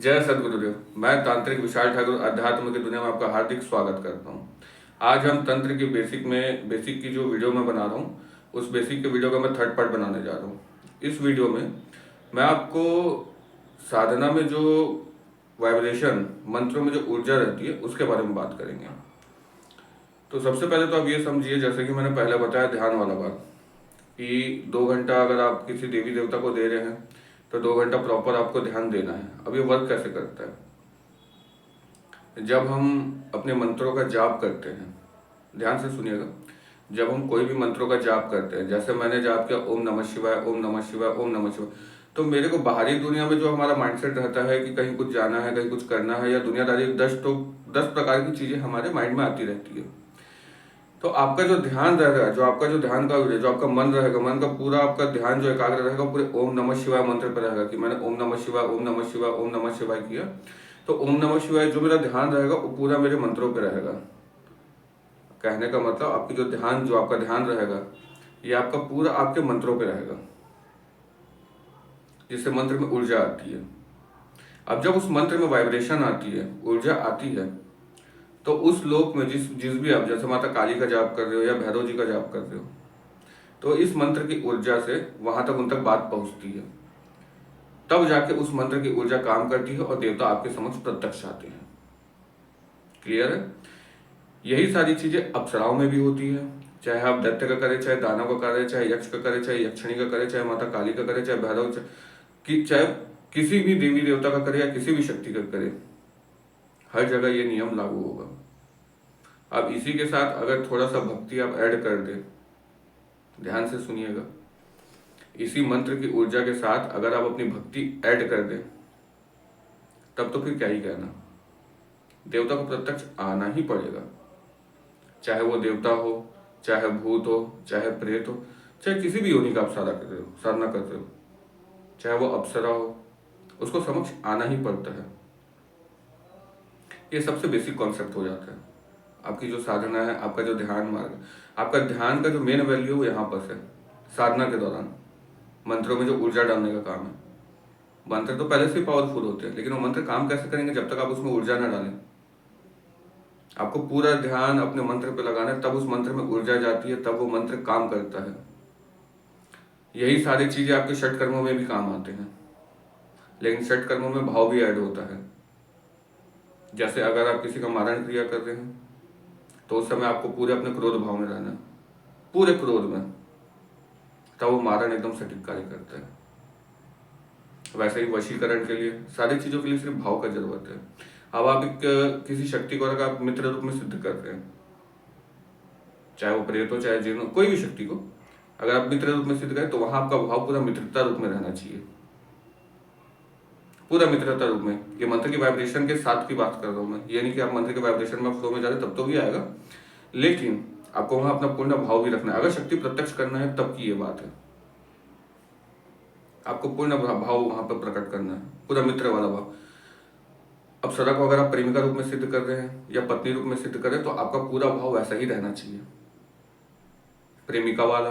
जय सद्गुरुदेव। मैं तांत्रिक विशाल ठाकुर अध्यात्म की दुनिया में आपका हार्दिक स्वागत करता हूँ। आज हम तंत्र की बेसिक की जो वीडियो मैं बना रहा हूँ, उस बेसिक के वीडियो का मैं थर्ड पार्ट बनाने जा रहा हूँ। इस वीडियो में मैं आपको साधना में जो वाइब्रेशन, मंत्रों में जो ऊर्जा रहती है, उसके बारे में बात करेंगे। तो सबसे पहले तो आप ये समझिए, जैसे कि मैंने पहले बताया ध्यान वाला बात, कि 2 घंटा अगर आप किसी देवी देवता को दे रहे हैं तो 2 घंटा प्रॉपर आपको ध्यान देना है। अब ये वर्क कैसे करता है? जब हम अपने मंत्रों का जाप करते हैं, ध्यान से सुनिएगा, जब हम कोई भी मंत्रों का जाप करते हैं, जैसे मैंने जाप किया ओम नमः शिवाय, ओम नमः शिवाय, ओम नमः शिवाय, तो मेरे को बाहरी दुनिया में जो हमारा माइंडसेट रहता है कि कहीं कुछ जाना है, कहीं कुछ करना है, या दुनियादारी 10 प्रकार की चीजें हमारे माइंड में आती रहती है। तो आपका जो ध्यान रहेगा, जो आपका जो ध्यान का जो आपका मन रहेगा, मन का पूरा आपका ध्यान जो एकाग्र रहेगा, पूरे ओम नमः शिवाय मंत्र पर रहेगा कि मैंने ओम नमः शिवाय, ओम नमः शिवाय, ओम नमः शिवाय किया। तो ओम नमः शिवाय जो मेरा ध्यान रहेगा वो पूरा मेरे मंत्रों पे रहेगा। कहने का मतलब आपकी जो आपका ध्यान रहेगा, ये आपका पूरा आपके मंत्रों पे रहेगा, जिससे मंत्र में ऊर्जा आती है। अब जब उस मंत्र में वाइब्रेशन आती है, ऊर्जा आती है, तो उस लोक में जिस जिस भी आप, जैसे माता काली का जाप कर रहे हो या भैरव जी का जाप कर रहे हो, तो इस मंत्र की ऊर्जा से वहां तक उन तक बात पहुंचती है। तब जाके उस मंत्र की ऊर्जा काम करती है और देवता आपके समक्ष प्रत्यक्ष आते हैं। क्लियर है? यही सारी चीजें अप्सराओं में भी होती है। चाहे आप दैत्य का करें, चाहे दानव का करें, चाहे यक्ष का करें, चाहे यक्षिणी का करें, चाहे माता काली का करें, चाहे भैरव, चाहे किसी भी देवी देवता का करे या किसी भी शक्ति का करे, हर जगह ये नियम लागू होगा। अब इसी के साथ अगर थोड़ा सा भक्ति आप ऐड कर दें, ध्यान से सुनिएगा, इसी मंत्र की ऊर्जा के साथ अगर आप अपनी भक्ति ऐड कर दें, तब तो फिर क्या ही कहना, देवता को प्रत्यक्ष आना ही पड़ेगा। चाहे वो देवता हो, चाहे भूत हो, चाहे प्रेत हो, चाहे किसी भी योनि का आप साधना कर रहे हो, चाहे वो अप्सरा हो, उसको समक्ष आना ही पड़ता है। ये सबसे बेसिक कॉन्सेप्ट हो जाता है। आपकी जो साधना है, आपका जो ध्यान मार्ग, आपका ध्यान का जो मेन वैल्यू है वो यहाँ पर है। साधना के दौरान मंत्रों में जो ऊर्जा डालने का काम है, मंत्र तो पहले से ही पावरफुल होते हैं, लेकिन वो मंत्र काम कैसे करेंगे जब तक आप उसमें ऊर्जा न डालें। आपको पूरा ध्यान अपने मंत्र पे लगाना है, तब उस मंत्र में ऊर्जा जाती है, तब वो मंत्र काम करता है। यही सारी चीजें आपके षट कर्मों में भी काम आते हैं, लेकिन षट कर्मों में भाव भी ऐड होता है। जैसे अगर आप किसी का मारण क्रिया कर रहे हैं, तो उस समय आपको पूरे अपने क्रोध भाव में रहना है, पूरे क्रोध में, तब वो मारण एकदम सटीक कार्य करता है। वैसे ही वशीकरण के लिए, सारी चीजों के लिए सिर्फ भाव का जरूरत है। अब आप किसी शक्ति को अगर आप मित्र रूप में सिद्ध कर रहे हैं, चाहे वो प्रेत हो, चाहे जिन हो, कोई भी शक्ति को अगर आप मित्र रूप में सिद्ध करें, तो वहां आपका भाव पूरा मित्रता रूप में रहना चाहिए, पूरा मित्रता रूप में। ये मंत्र की वाइब्रेशन के साथ की बात कर रहा हूं मैं, ये नहीं कि आप मंत्र के वाइब्रेशन में फ्लो में जा रहे तब तो भी आएगा, लेकिन आपको वहां अपना पूर्ण भाव भी रखना है। अगर शक्ति प्रत्यक्ष करना है तब की ये बात है, आपको पूर्ण भाव वहां पर प्रकट करना है, पूरा मित्र वाला भाव। अप्सरा को अगर आप प्रेमिका रूप में सिद्ध कर रहे हैं या पत्नी रूप में सिद्ध कर रहे हैं, तो आपका पूरा भाव वैसा ही रहना चाहिए, प्रेमिका वाला,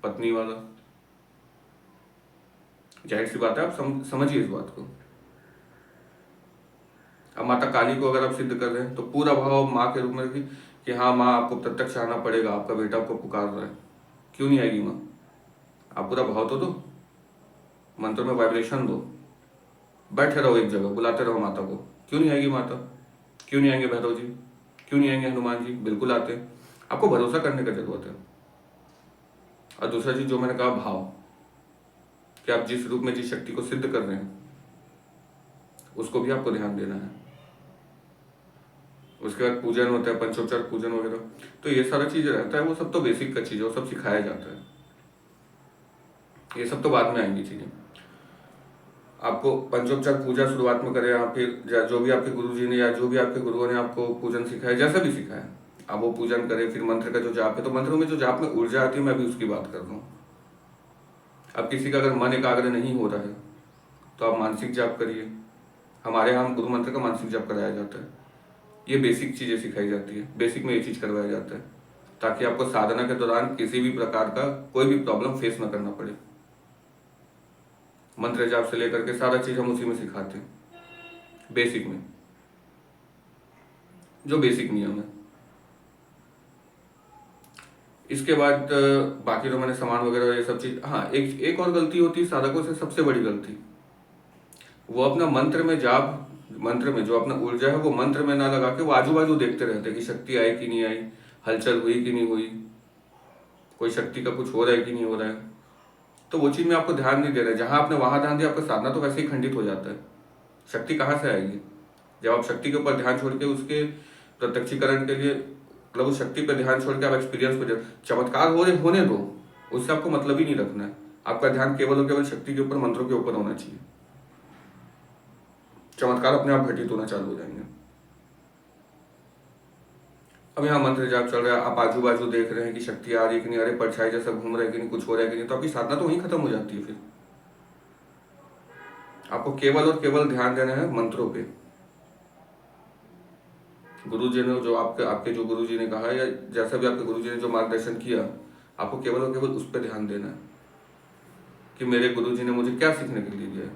पत्नी वाला। जाहिर सी बात है, आप समझिए इस बात को। अब माता काली को अगर आप सिद्ध कर रहे हैं, तो पूरा भाव माँ के रूप में रखिए कि हाँ माँ, आपको प्रत्यक्ष आना पड़ेगा, आपका बेटा आपको पुकार रहा है। क्यों नहीं आएगी माँ? आप पूरा भाव तो दो, मंत्र में वाइब्रेशन दो, बैठे रहो एक जगह, बुलाते रहो माता को। क्यों नहीं आएगी माता? क्यों नहीं आएंगे भैरव जी? क्यों नहीं आएंगे हनुमान जी? बिल्कुल आते हैं। आपको भरोसा करने की जरूरत है। और दूसरा चीज जो मैंने कहा, भाव, कि आप जिस रूप में जिस शक्ति को सिद्ध कर रहे हैं, उसको भी आपको ध्यान देना है। उसके बाद पूजन होता है, पंचोपचार पूजन वगैरह, तो ये सारा चीज रहता है, वो सब तो बेसिक का चीज है, वो सब सिखाया जाता है। ये सब तो बाद में आएंगी चीजें। आपको पंचोपचार पूजा शुरुआत में करें, या फिर जो भी आपके गुरुजी ने या जो भी आपके गुरुओं ने आपको पूजन सिखाया, जैसा भी सिखाया, आप वो पूजन करें। फिर मंत्र का जो जाप है, तो मंत्रों में जो जाप में ऊर्जा आती है, मैं भी उसकी बात कर रहा हूँ। अब किसी का अगर मन एकाग्र नहीं हो रहा है, तो आप मानसिक जाप करिए। हमारे यहाँ गुरु मंत्र का मानसिक जाप कराया जाता है। ये बेसिक चीजें सिखाई जाती है, बेसिक में ये चीज करवाया जाता है, ताकि आपको साधना के दौरान किसी भी प्रकार का कोई भी प्रॉब्लम फेस न करना पड़े। मंत्र जाप से लेकर के सारा चीज हम उसी में सिखाते हैं। बेसिक में, जो बेसिक नियम है। इसके बाद बाकी तो मैंने सामान वगैरह ये सब चीज। हाँ, एक और गलती होती है साधकों से, सबसे बड़ी गलती, वो अपना मंत्र में जाप, मंत्र में जो अपना ऊर्जा है वो मंत्र में ना लगा के वो आजू बाजू देखते रहते हैं कि शक्ति आई कि नहीं आई, हलचल हुई कि नहीं हुई, कोई शक्ति का कुछ हो रहा है कि नहीं हो रहा है। तो वो चीज में आपको ध्यान नहीं दे रहे। जहां आपने वहां ध्यान दिया, आपका साधना तो वैसे ही खंडित हो जाता है। शक्ति कहाँ से आएगी जब आप शक्ति के ऊपर ध्यान छोड़ के उसके प्रत्यक्षीकरण के लिए, मतलब उस शक्ति पर ध्यान छोड़ के आप एक्सपीरियंस पे, चमत्कार हो रहे होने दो, उससे आपको मतलब ही नहीं रखना है। आपका ध्यान केवल और केवल शक्ति के ऊपर, मंत्रों के ऊपर होना चाहिए। चमत्कार अपने आप घटित होना चालू हो जाएंगे। अब यहाँ मंत्र जाप चल रहा है, आप आजू बाजू देख रहे हैं कि शक्ति आ रही है कि नहीं, अरे परछाई जैसा घूम रहा है कि नहीं, कुछ हो रहा है कि नहीं, तो आपकी साधना तो वहीं खत्म हो जाती है। फिर आपको केवल और केवल ध्यान देना है मंत्रों पे। गुरु जी ने जो आपके जो गुरु जी ने कहा, या जैसा भी आपके गुरु जी ने जो मार्गदर्शन किया, आपको केवल और केवल उस पर ध्यान देना है कि मेरे गुरु जी ने मुझे क्या सीखने के लिए दिया है,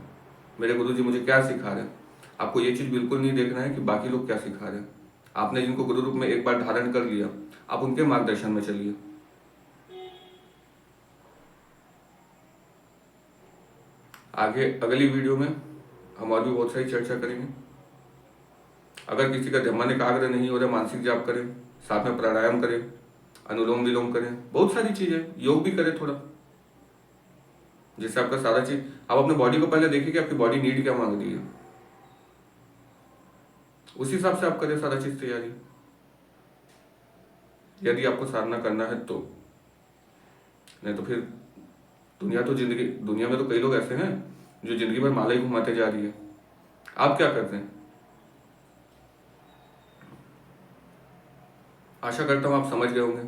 मेरे गुरु जी मुझे क्या सिखा रहे हैं। आपको ये चीज बिल्कुल नहीं देखना है कि बाकी लोग क्या सिखा रहे हैं। आपने जिनको गुरु रूप में एक बार धारण कर लिया, आप उनके मार्गदर्शन में चलिए। आगे अगली वीडियो में हम और भी बहुत सारी चर्चा करेंगे। अगर किसी का ध्यान एकाग्र नहीं हो रहा, मानसिक जाप करें, साथ में प्राणायाम करें, अनुलोम विलोम करें, बहुत सारी चीजें, योग भी करें थोड़ा, जिससे आपका सारा चीज, आप अपने बॉडी को पहले देखिए कि आपकी बॉडी नीड क्या मांग रही है, उसी हिसाब से आप करें सारा चीज तैयारी, यदि आपको साधना करना है तो। नहीं तो फिर दुनिया में तो कई लोग ऐसे हैं जो जिंदगी भर माला ही घुमाते जा रही है। आप क्या करते हैं? आशा करता हूँ आप समझ गए होंगे।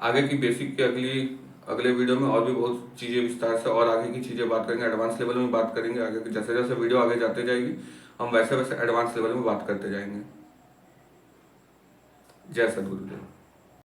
आगे की बेसिक के अगले वीडियो में और भी बहुत चीज़ें विस्तार से और आगे की चीज़ें बात करेंगे, एडवांस लेवल में बात करेंगे। आगे की जैसे जैसे वीडियो आगे जाते जाएगी, हम वैसे वैसे एडवांस लेवल में बात करते जाएंगे। जय सद्गुरुदेव।